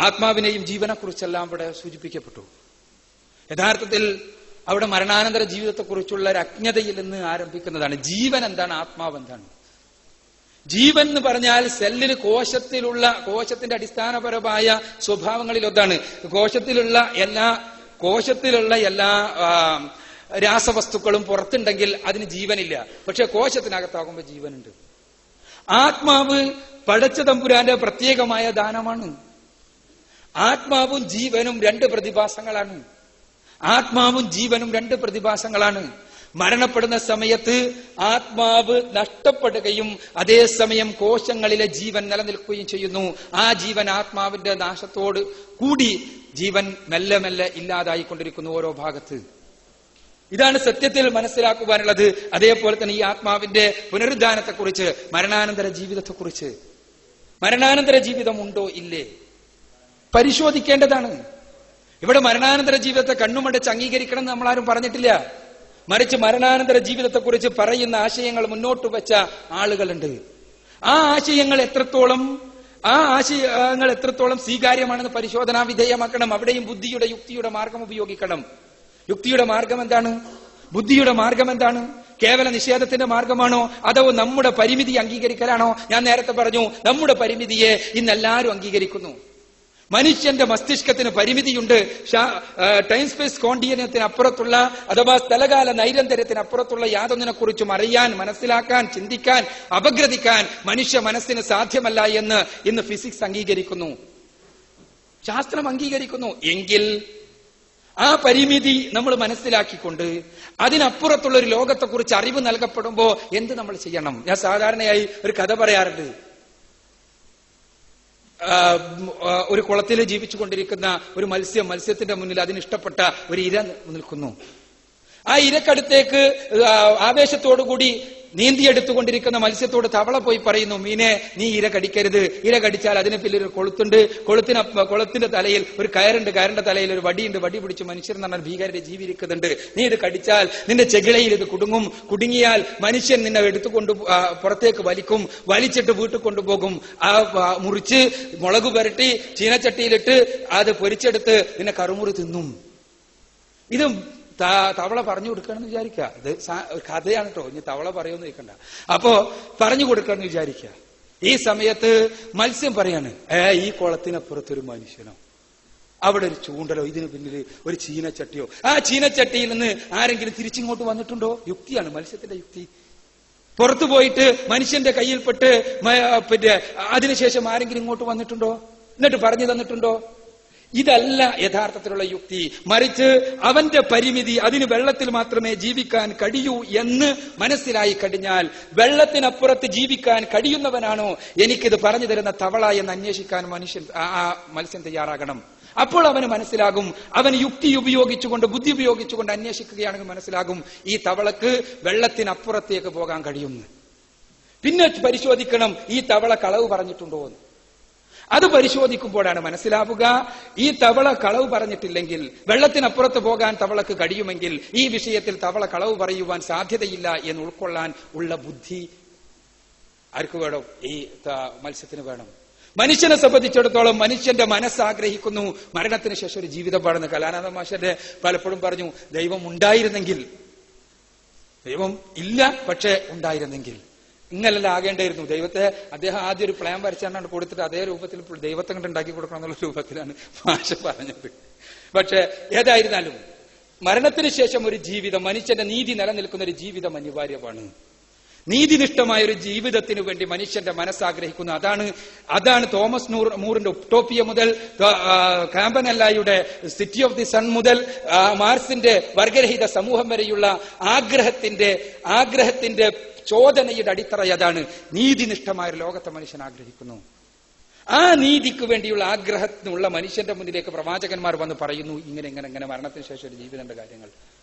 ആത്മാവിനെയും ജീവനെക്കുറിച്ചെല്ലാം ഇവിടെ സൂചിപ്പിക്കപ്പെട്ടു. യഥാർത്ഥത്തിൽ അവിടെ മരണാനന്തര ജീവിതത്തെക്കുറിച്ചുള്ള ഒരു അജ്ഞതയിൽ നിന്ന് ആരംഭിക്കുന്നതാണ്. ജീവൻ എന്താണ്, ആത്മാവ് എന്താണ്? ജീവൻ എന്ന് പറഞ്ഞാൽ സെല്ലിന് കോശത്തിന്റെ അടിസ്ഥാനപരമായ സ്വഭാവങ്ങളിൽ ഒന്നാണ്. കോശത്തിലുള്ള എല്ലാ രാസവസ്തുക്കളും പുറത്തുണ്ടെങ്കിൽ അതിന് ജീവനില്ല. പക്ഷെ കോശത്തിനകത്താകുമ്പോൾ ജീവനുണ്ട്. ആത്മാവ് പടച്ച തമ്പുരാന്റെ പ്രത്യേകമായ ദാനമാണ്. ആത്മാവും ജീവനും രണ്ട് പ്രതിഭാസങ്ങളാണ്. മരണപ്പെടുന്ന സമയത്ത് ആത്മാവ് നഷ്ടപ്പെടുകയും അതേസമയം കോശങ്ങളിലെ ജീവൻ നിലനിൽക്കുകയും ചെയ്യുന്നു. ആ ജീവൻ ആത്മാവിന്റെ നാശത്തോട് കൂടി ജീവൻ മെല്ലെ മെല്ലെ ഇല്ലാതായിക്കൊണ്ടിരിക്കുന്നു ഓരോ ഭാഗത്ത്. ഇതാണ് സത്യത്തിൽ മനസ്സിലാക്കുവാനുള്ളത്. അതേപോലെ തന്നെ ഈ ആത്മാവിന്റെ പുനരുദ്ധാനത്തെക്കുറിച്ച്, മരണാനന്തര ജീവിതത്തെക്കുറിച്ച്, മരണാനന്തര ജീവിതം ഉണ്ടോ ഇല്ലേ പരിശോധിക്കേണ്ടതാണ്. ഇവിടെ മരണാനന്തര ജീവിതത്തെ കണ്ണുമടച്ച് അംഗീകരിക്കണം എന്ന് നമ്മളാരും പറഞ്ഞിട്ടില്ല. മറിച്ച് മരണാനന്തര ജീവിതത്തെക്കുറിച്ച് പറയുന്ന ആശയങ്ങൾ മുന്നോട്ട് വെച്ച ആളുകളുണ്ട്. ആ ആശയങ്ങൾ എത്രത്തോളം സ്വീകാര്യമാണെന്ന് പരിശോധനാ വിധേയമാക്കണം. അവിടെയും ബുദ്ധിയുടെ യുക്തിയുടെ മാർഗം ഉപയോഗിക്കണം. യുക്തിയുടെ മാർഗം എന്താണ്? ബുദ്ധിയുടെ മാർഗം എന്താണ്? കേവല നിഷേധത്തിന്റെ മാർഗമാണോ, അതോ നമ്മുടെ പരിമിതി അംഗീകരിക്കലാണോ? ഞാൻ നേരത്തെ പറഞ്ഞു, നമ്മുടെ പരിമിതിയെ ഇന്നെല്ലാവരും അംഗീകരിക്കുന്നു. മനുഷ്യന്റെ മസ്തിഷ്കത്തിന് പരിമിതിയുണ്ട്. ടൈം സ്പേസ് കോണ്ടിന്യത്തിന് അപ്പുറത്തുള്ള അഥവാ സ്ഥലകാല നൈരന്തര്യത്തിന് അപ്പുറത്തുള്ള യാതൊന്നിനെ കുറിച്ചും അറിയാൻ, മനസ്സിലാക്കാൻ, ചിന്തിക്കാൻ, അപഗ്രഥിക്കാൻ മനുഷ്യ മനസ്സിന് സാധ്യമല്ല എന്ന് ഇന്ന് ഫിസിക്സ് അംഗീകരിക്കുന്നു, ശാസ്ത്രം അംഗീകരിക്കുന്നു. എങ്കിൽ ആ പരിമിതി നമ്മൾ മനസ്സിലാക്കിക്കൊണ്ട് അതിനപ്പുറത്തുള്ള ഒരു ലോകത്തെക്കുറിച്ച് അറിവ് നൽകപ്പെടുമ്പോൾ എന്ത് നമ്മൾ ചെയ്യണം? ഞാൻ സാധാരണയായി ഒരു കഥ പറയാറുണ്ട്. ഒരു കുളത്തിൽ ജീവിച്ചുകൊണ്ടിരിക്കുന്ന ഒരു മത്സ്യത്തിന്റെ മുന്നിൽ അതിനിഷ്ടപ്പെട്ട ഒരു ഇര നിൽക്കുന്നു. ആ ഇരക്കടുത്തേക്ക് ആവേശത്തോടുകൂടി നീന്തിയെടുത്തുകൊണ്ടിരിക്കുന്ന മത്സ്യത്തോട് തവള പോയി പറയുന്നു, മീനെ നീ ഇര കടിക്കരുത്, ഇര കടിച്ചാൽ അതിന് പിന്നിൽ ഒരു കൊളുത്തുണ്ട്, കൊളുത്തിന്റെ തലയിൽ ഒരു കയറുണ്ട്, കയറിന്റെ തലയിൽ ഒരു വടിയുണ്ട്, വടി പിടിച്ച് മനുഷ്യർ എന്ന് പറഞ്ഞാൽ ഭീകരരെ ജീവിക്കുന്നുണ്ട്, നീ ഇത് കടിച്ചാൽ നിന്റെ ചെകിളയിൽ ഇത് കുടുങ്ങും, കുടുങ്ങിയാൽ മനുഷ്യൻ നിന്നെ എടുത്തുകൊണ്ട് പുറത്തേക്ക് വലിച്ചിട്ട് വീട്ടിൽ കൊണ്ടുപോകും, മുറിച്ച് മുളക് പുരട്ടി ചീനച്ചട്ടിയിലിട്ട് അത് പൊരിച്ചെടുത്ത് നിന്നെ കറുമുറി തിന്നും. ഇത് തവള പറഞ്ഞു കൊടുക്കുകയാണെന്ന് വിചാരിക്കുക. ഇത് കഥയാണ് കേട്ടോ, ഇനി തവള പറയുമെന്ന് കേൾക്കണ്ട. അപ്പോ പറഞ്ഞു കൊടുക്കുകയാണെന്ന് വിചാരിക്കുക. ഈ സമയത്ത് മത്സ്യം പറയാണ്, ഈ കുളത്തിനപ്പുറത്തൊരു മനുഷ്യനോ, അവിടെ ഒരു ചൂണ്ടലോ, ഇതിന് പിന്നിൽ ഒരു ചീനച്ചട്ടിയോ, ആ ചീനച്ചട്ടിയിൽ നിന്ന് ആരെങ്കിലും തിരിച്ചിങ്ങോട്ട് വന്നിട്ടുണ്ടോ? യുക്തിയാണ്, മത്സ്യത്തിന്റെ യുക്തി. പുറത്തു പോയിട്ട് മനുഷ്യന്റെ കയ്യിൽപ്പെട്ട് പിന്നെ അതിനുശേഷം ആരെങ്കിലും ഇങ്ങോട്ട് വന്നിട്ടുണ്ടോ? എന്നിട്ട് പറഞ്ഞു തന്നിട്ടുണ്ടോ? ഇതല്ല യഥാർത്ഥത്തിലുള്ള യുക്തി. മറിച്ച് അവന്റെ പരിമിതി, അതിന് വെള്ളത്തിൽ മാത്രമേ ജീവിക്കാൻ കഴിയൂ എന്ന് മനസ്സിലായി കഴിഞ്ഞാൽ, വെള്ളത്തിനപ്പുറത്ത് ജീവിക്കാൻ കഴിയുന്നവനാണോ എനിക്കിത് പറഞ്ഞു തരുന്ന തവള എന്ന് അന്വേഷിക്കാൻ മത്സ്യം തയ്യാറാകണം. അപ്പോൾ അവന് മനസ്സിലാകും, അവൻ യുക്തി ഉപയോഗിച്ചുകൊണ്ട്, ബുദ്ധി ഉപയോഗിച്ചുകൊണ്ട് അന്വേഷിക്കുകയാണെങ്കിൽ മനസ്സിലാകും ഈ തവളക്ക് വെള്ളത്തിനപ്പുറത്തേക്ക് പോകാൻ കഴിയുമെന്ന്. പിന്നെ പരിശോധിക്കണം, ഈ തവള കളവ് പറഞ്ഞിട്ടുണ്ടോ എന്ന്. അത് പരിശോധിക്കുമ്പോഴാണ് മനസ്സിലാവുക, ഈ തവള കളവ് പറഞ്ഞിട്ടില്ലെങ്കിൽ, വെള്ളത്തിനപ്പുറത്ത് പോകാൻ തവളക്ക് കഴിയുമെങ്കിൽ ഈ വിഷയത്തിൽ തവള കളവ് പറയുവാൻ സാധ്യതയില്ല എന്ന് ഉൾക്കൊള്ളാൻ ഉള്ള ബുദ്ധി ആർക്ക് വേണം? ഈ മത്സ്യത്തിന് വേണം. മനുഷ്യനെ സംബന്ധിച്ചിടത്തോളം മനുഷ്യന്റെ മനസ്സാഗ്രഹിക്കുന്നു മരണത്തിന് ശേഷം ഒരു ജീവിതം പാടുന്ന കലാനാഥ മാഷന്റെ പലപ്പോഴും പറഞ്ഞു, ദൈവം ഉണ്ടായിരുന്നെങ്കിൽ, ദൈവം ഇല്ല പക്ഷെ ഉണ്ടായിരുന്നെങ്കിൽ ഇങ്ങനല്ല ആകേണ്ടായിരുന്നു. ദൈവത്തെ അദ്ദേഹം ആദ്യം ഒരു പ്ലാൻ വരച്ചാണ് കൊടുത്തിട്ട് അതേ രൂപത്തിൽ ദൈവത്തെ കണ്ട് ഉണ്ടാക്കി കൊടുക്കണം എന്നുള്ള രൂപത്തിലാണ് ഭാഷ പറഞ്ഞത്. പക്ഷെ ഏതായിരുന്നാലും മരണത്തിന് ശേഷം ഒരു ജീവിതം, മനുഷ്യന്റെ നീതി നിലനിൽക്കുന്ന ഒരു ജീവിതം അനിവാര്യമാണ്. നീതിനിഷ്ഠമായ ഒരു ജീവിതത്തിന് വേണ്ടി മനുഷ്യന്റെ മനസ്സാഗ്രഹിക്കുന്നു. അതാണ് തോമസ് മൂറിന്റെ ഉട്ടോപ്പിയ മുതൽ കാമ്പനല്ലയുടെ സിറ്റി ഓഫ് ദി സൺ മുതൽ മാർസിന്റെ വർഗരഹിത സമൂഹം വരെയുള്ള ആഗ്രഹത്തിന്റെ ചോദനയുടെ അടിത്തറ അതാണ്. നീതിനിഷ്ഠമായ ഒരു ലോകത്തെ മനുഷ്യൻ ആഗ്രഹിക്കുന്നു. ആ നീതിക്ക് വേണ്ടിയുള്ള ആഗ്രഹത്തിനുള്ള മനുഷ്യന്റെ മുന്നിലേക്ക് പ്രവാചകന്മാർ വന്ന് പറയുന്നു, ഇങ്ങനെ മരണത്തിന് ശേഷം ഒരു ജീവിതത്തിന്റെ കാര്യങ്ങൾ.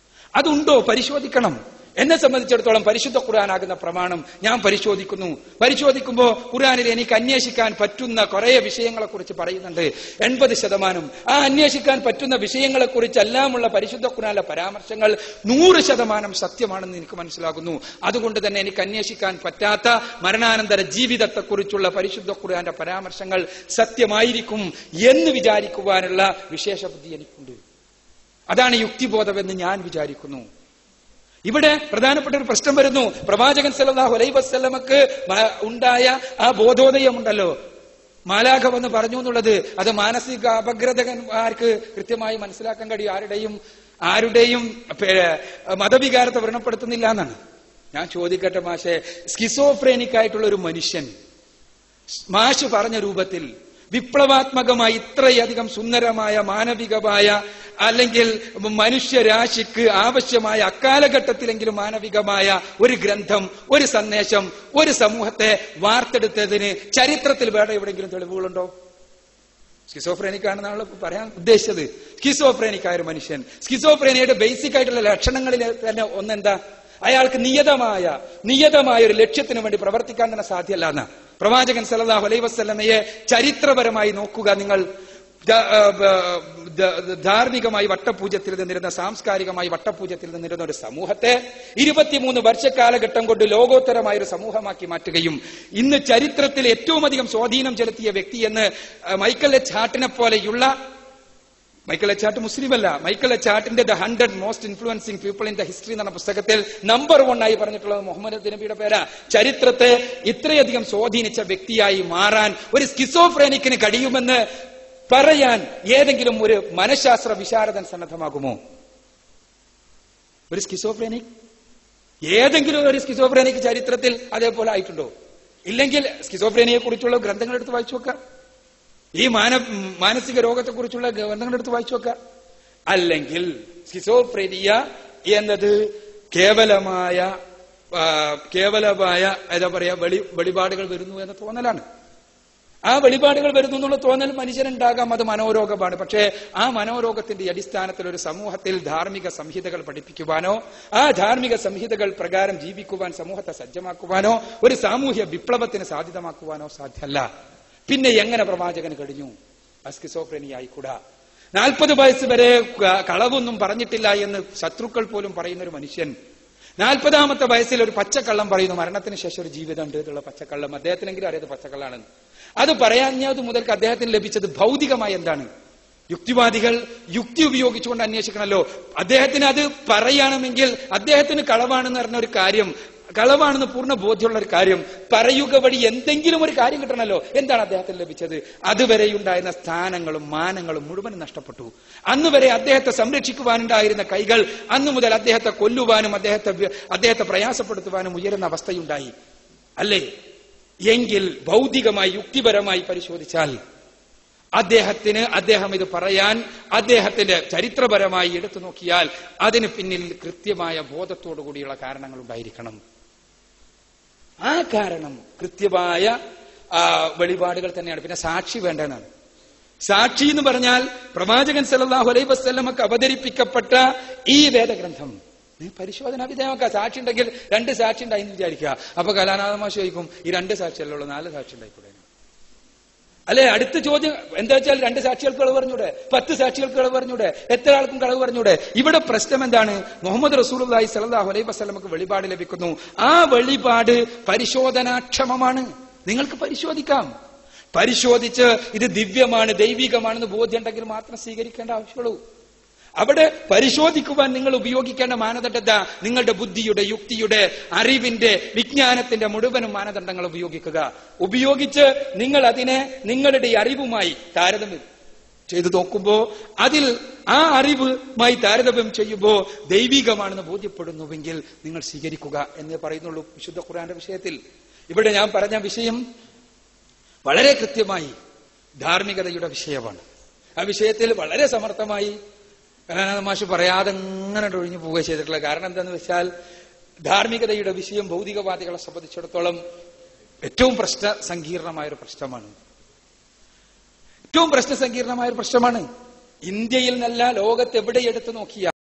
അതുണ്ടോ പരിശോധിക്കണം. എന്നെ സംബന്ധിച്ചിടത്തോളം പരിശുദ്ധ ഖുർആനാകുന്ന പ്രമാണം ഞാൻ പരിശോധിക്കുന്നു. പരിശോധിക്കുമ്പോൾ ഖുർആനിൽ എനിക്ക് അന്വേഷിക്കാൻ പറ്റുന്ന കുറെ വിഷയങ്ങളെ കുറിച്ച് പറയുന്നുണ്ട്. 80% ആ അന്വേഷിക്കാൻ പറ്റുന്ന വിഷയങ്ങളെ കുറിച്ചെല്ലാമുള്ള പരിശുദ്ധ ഖുർആനിലെ പരാമർശങ്ങൾ 100% സത്യമാണെന്ന് എനിക്ക് മനസ്സിലാകുന്നു. അതുകൊണ്ട് തന്നെ എനിക്ക് അന്വേഷിക്കാൻ പറ്റാത്ത മരണാനന്തര ജീവിതത്തെക്കുറിച്ചുള്ള പരിശുദ്ധ ഖുർആന്റെ പരാമർശങ്ങൾ സത്യമായിരിക്കും എന്ന് വിചാരിക്കുവാനുള്ള വിശേഷ ബുദ്ധി എനിക്കുണ്ട്. അതാണ് യുക്തിബോധമെന്ന് ഞാൻ വിചാരിക്കുന്നു. ഇവിടെ പ്രധാനപ്പെട്ട ഒരു പ്രശ്നം വരുന്നു. പ്രവാചകൻ സല്ലല്ലാഹു അലൈഹി വസല്ലമക്ക് ഉണ്ടായ ആ ബോധോദയമുണ്ടല്ലോ, മാലാഖ വന്ന് പറഞ്ഞു എന്നുള്ളത്, അത് മാനസിക അപഗ്രഥകന്മാർക്ക് കൃത്യമായി മനസ്സിലാക്കാൻ കഴിയും. ആരുടെയും മതവികാരത്തെ വ്രണപ്പെടുത്തുന്നില്ല എന്നാണ്. ഞാൻ ചോദിക്കട്ടെ മാഷെ, സ്കിസോഫ്രേനിക് ആയിട്ടുള്ള ഒരു മനുഷ്യൻ മാഷ് പറഞ്ഞ രൂപത്തിൽ വിപ്ലവാത്മകമായി ഇത്രയധികം സുന്ദരമായ മാനവികമായ അല്ലെങ്കിൽ മനുഷ്യരാശിക്ക് ആവശ്യമായ അക്കാലഘട്ടത്തിലെങ്കിലും മാനവികമായ ഒരു ഗ്രന്ഥം, ഒരു സന്ദേശം, ഒരു സമൂഹത്തെ വാർത്തെടുത്തതിന് ചരിത്രത്തിൽ വേറെ എവിടെയെങ്കിലും തെളിവുകളുണ്ടോ? സ്കിസോഫ്രേനിക് ആണെന്നാണ് പറയാൻ ഉദ്ദേശിച്ചത്. സ്കിസോഫ്രേനിക് ആയ ഒരു മനുഷ്യൻ, സ്കിസോഫ്രേനിയയുടെ ബേസിക് ആയിട്ടുള്ള ലക്ഷണങ്ങളിൽ തന്നെ ഒന്നെന്താ? അയാൾക്ക് നിയതമായ ഒരു ലക്ഷ്യത്തിന് വേണ്ടി പ്രവർത്തിക്കാൻ തന്നെ സാധ്യമല്ല എന്ന് പ്രവാചകൻ സല്ലല്ലാഹു അലൈഹി വസല്ലമയെ ചരിത്രപരമായി നോക്കുക നിങ്ങൾ. ധാർമ്മികമായി വട്ടപൂജ്യത്തിൽ നിന്നിരുന്ന, സാംസ്കാരികമായി വട്ടപൂജ്യത്തിൽ നിന്നിരുന്ന ഒരു സമൂഹത്തെ 23 വർഷക്കാലഘട്ടം കൊണ്ട് ലോകോത്തരമായ ഒരു സമൂഹമാക്കി മാറ്റുകയും ഇന്ന് ചരിത്രത്തിൽ ഏറ്റവും അധികം സ്വാധീനം ചെലുത്തിയ വ്യക്തി എന്ന് മൈക്കൽ എച്ച് ഹാർട്ടിനെ പോലെയുള്ള, മൈക്കൽ എച്ച് ഹാർട്ട് മുസ്ലിമല്ല, മൈക്കൽ എച്ച് ഹാർട്ടിന്റെ the 100 most influencing people in the history എന്ന പുസ്തകത്തിൽ നമ്പർ 1 ആയി പറഞ്ഞിട്ടുള്ളത് മുഹമ്മദ് നബിയുടെ പേരാ. ചരിത്രത്തെ ഇത്രയധികം സ്വാധീനിച്ച വ്യക്തിയായി മാറാൻ ഒരു സ്കിസോഫ്രേനിക്കിന് കഴിയുമെന്ന് പറയാൻ ഏതെങ്കിലും ഒരു മനഃശാസ്ത്ര വിശാരദൻ സന്നദ്ധമാകുമോ? ഒരു സ്കിസോഫ്രേനിക്, ഏതെങ്കിലും ഒരു സ്കിസോഫ്രേനിക് ചരിത്രത്തിൽ അതേപോലെ ആയിട്ടുണ്ടോ? ഇല്ലെങ്കിൽ സ്കിസോഫ്രേനിയെ കുറിച്ചുള്ള ഗ്രന്ഥങ്ങൾ എടുത്ത് വായിച്ചു നോക്കാം. ഈ മാനസിക രോഗത്തെ കുറിച്ചുള്ള ഗ്രന്ഥങ്ങൾ എടുത്ത് വായിച്ചു നോക്കാം. അല്ലെങ്കിൽ സ്കിസോഫ്രേനിയ എന്നത് കേവലമായ എന്താ പറയാ വെളിപാടുകൾ വരുന്നു എന്ന തോന്നലാണ്. ആ വെളിപാടുകൾ വരുന്നു എന്നുള്ള തോന്നൽ മനുഷ്യനുണ്ടാകാം, അത് മനോരോഗമാണ്. പക്ഷേ ആ മനോരോഗത്തിന്റെ അടിസ്ഥാനത്തിൽ ഒരു സമൂഹത്തിൽ ധാർമ്മിക സംഹിതകൾ പഠിപ്പിക്കുവാനോ ആ ധാർമ്മിക സംഹിതകൾ പ്രകാരം ജീവിക്കുവാൻ സമൂഹത്തെ സജ്ജമാക്കുവാനോ ഒരു സാമൂഹ്യ വിപ്ലവത്തിന് സാധ്യതമാക്കുവാനോ സാധ്യമല്ല. പിന്നെ എങ്ങനെ പ്രവാചകന് കഴിഞ്ഞു സ്കിസോഫ്രേനിയ ആയിക്കൂടാ? 40 വയസ്സ് വരെ കളവൊന്നും പറഞ്ഞിട്ടില്ല എന്ന് ശത്രുക്കൾ പോലും പറയുന്ന ഒരു മനുഷ്യൻ 40ാമത്തെ വയസ്സിൽ ഒരു പച്ചക്കള്ളം പറയുന്നു. മരണത്തിന് ശേഷം ഒരു ജീവിതം ഉണ്ട് എന്നുള്ള പച്ചക്കള്ളം. അദ്ദേഹത്തിനെങ്കിലും അറിയാതെ പച്ചക്കള്ളാണെന്ന്. അത് പറയാഞ്ഞത് മുതൽക്ക് അദ്ദേഹത്തിന് ലഭിച്ചത് ഭൗതികമായി എന്താണ്? യുക്തിവാദികൾ യുക്തി ഉപയോഗിച്ചുകൊണ്ട് അന്വേഷിക്കണമല്ലോ. അദ്ദേഹത്തിന് അത് പറയണമെങ്കിൽ അദ്ദേഹത്തിന് കളവാണെന്ന് പറഞ്ഞ ഒരു കാര്യം, കളവാണെന്ന് പൂർണ്ണ ബോധ്യമുള്ള ഒരു കാര്യം പറയുക വഴി എന്തെങ്കിലും ഒരു കാര്യം കിട്ടണമല്ലോ. എന്താണ് അദ്ദേഹത്തിന് ലഭിച്ചത്? അതുവരെയുണ്ടായിരുന്ന സ്ഥാനങ്ങളും മാനങ്ങളും മുഴുവനും നഷ്ടപ്പെട്ടു. അന്ന് വരെ അദ്ദേഹത്തെ സംരക്ഷിക്കുവാനുണ്ടായിരുന്ന കൈകൾ അന്നു മുതൽ അദ്ദേഹത്തെ കൊല്ലുവാനും അദ്ദേഹത്തെ പ്രയാസപ്പെടുത്തുവാനും ഉയരുന്ന അവസ്ഥയുണ്ടായി അല്ലേ? എങ്കിൽ ഭൗതികമായി യുക്തിപരമായി പരിശോധിച്ചാൽ അദ്ദേഹം ഇത് പറയാൻ അദ്ദേഹത്തിന്റെ ചരിത്രപരമായി എടുത്തു നോക്കിയാൽ അതിന് പിന്നിൽ കൃത്യമായ ബോധത്തോടു കൂടിയുള്ള കാരണങ്ങൾ ഉണ്ടായിരിക്കണം. ആ കാരണം കൃത്യമായ വെളിപാടുകൾ തന്നെയാണ്. പിന്നെ സാക്ഷി വേണ്ടെന്നാണ്. സാക്ഷി എന്ന് പറഞ്ഞാൽ പ്രവാചകൻ സല്ലല്ലാഹു അലൈഹി വസല്ലമക്ക് അവതരിപ്പിക്കപ്പെട്ട ഈ വേദഗ്രന്ഥം പരിശോധന വിധേയമാക്കുക. സാക്ഷി ഉണ്ടെങ്കിൽ 2 സാക്ഷി ഉണ്ടായിന്ന് വിചാരിക്കുക. അപ്പൊ കലാനാഥമാശ ചോദിക്കും, ഈ 2 സാക്ഷിയല്ലുള്ളൂ, 4 സാക്ഷി ഉണ്ടായിക്കൂടെ? അല്ലെ, അടുത്ത ചോദ്യം എന്താ വെച്ചാൽ 2 സാക്ഷികൾക്ക് കളവ് പറഞ്ഞൂടെ? 10 സാക്ഷികൾക്ക് കളവ് പറഞ്ഞൂടെ? എത്ര ആൾക്കും കളവ് പറഞ്ഞൂടെ? ഇവിടെ പ്രശ്നം എന്താണ്? മുഹമ്മദ് റസൂലുള്ളാഹി സ്വല്ലല്ലാഹു അലൈഹി വസല്ലമക്ക് വെളിപാട് ലഭിക്കുന്നു. ആ വെളിപാട് പരിശോധനാക്ഷമമാണ്. നിങ്ങൾക്ക് പരിശോധിക്കാം. പരിശോധിച്ച് ഇത് ദിവ്യമാണ്, ദൈവികമാണെന്ന് ബോധ്യം ഉണ്ടെങ്കിൽ മാത്രം സ്വീകരിക്കേണ്ട ആവശ്യമുള്ളൂ. അവിടെ പരിശോധിക്കുവാൻ നിങ്ങൾ ഉപയോഗിക്കേണ്ട മാനദണ്ഡത നിങ്ങളുടെ ബുദ്ധിയുടെ, യുക്തിയുടെ, അറിവിന്റെ, വിജ്ഞാനത്തിന്റെ മുഴുവനും മാനദണ്ഡങ്ങൾ ഉപയോഗിച്ച് നിങ്ങൾ അതിനെ നിങ്ങളുടെ അറിവുമായി താരതമ്യം ചെയ്തു നോക്കുമ്പോ അതിൽ ആ അറിവുമായി താരതമ്യം ചെയ്യുമ്പോൾ ദൈവികമാണെന്ന് ബോധ്യപ്പെടുന്നുവെങ്കിൽ നിങ്ങൾ സ്വീകരിക്കുക എന്നേ പറയുന്നുള്ളൂ വിശുദ്ധ ഖുർആന്റെ വിഷയത്തിൽ. ഇവിടെ ഞാൻ പറഞ്ഞ വിഷയം വളരെ കൃത്യമായി ധാർമ്മികതയുടെ വിഷയമാണ്. ആ വിഷയത്തിൽ വളരെ സമർത്ഥമായി മാഷ് പറയാതെ അങ്ങനെ ഒഴിഞ്ഞു പോവുക ചെയ്തിട്ടുള്ള കാരണം എന്താണെന്ന് വെച്ചാൽ ധാർമ്മികതയുടെ വിഷയം ഭൗതികവാദികളെ സംബന്ധിച്ചിടത്തോളം ഏറ്റവും സങ്കീർണമായൊരു പ്രശ്നമാണ്. ഇന്ത്യയിൽ നിന്നല്ല, ലോകത്ത് എവിടെ എടുത്തു നോക്കിയാൽ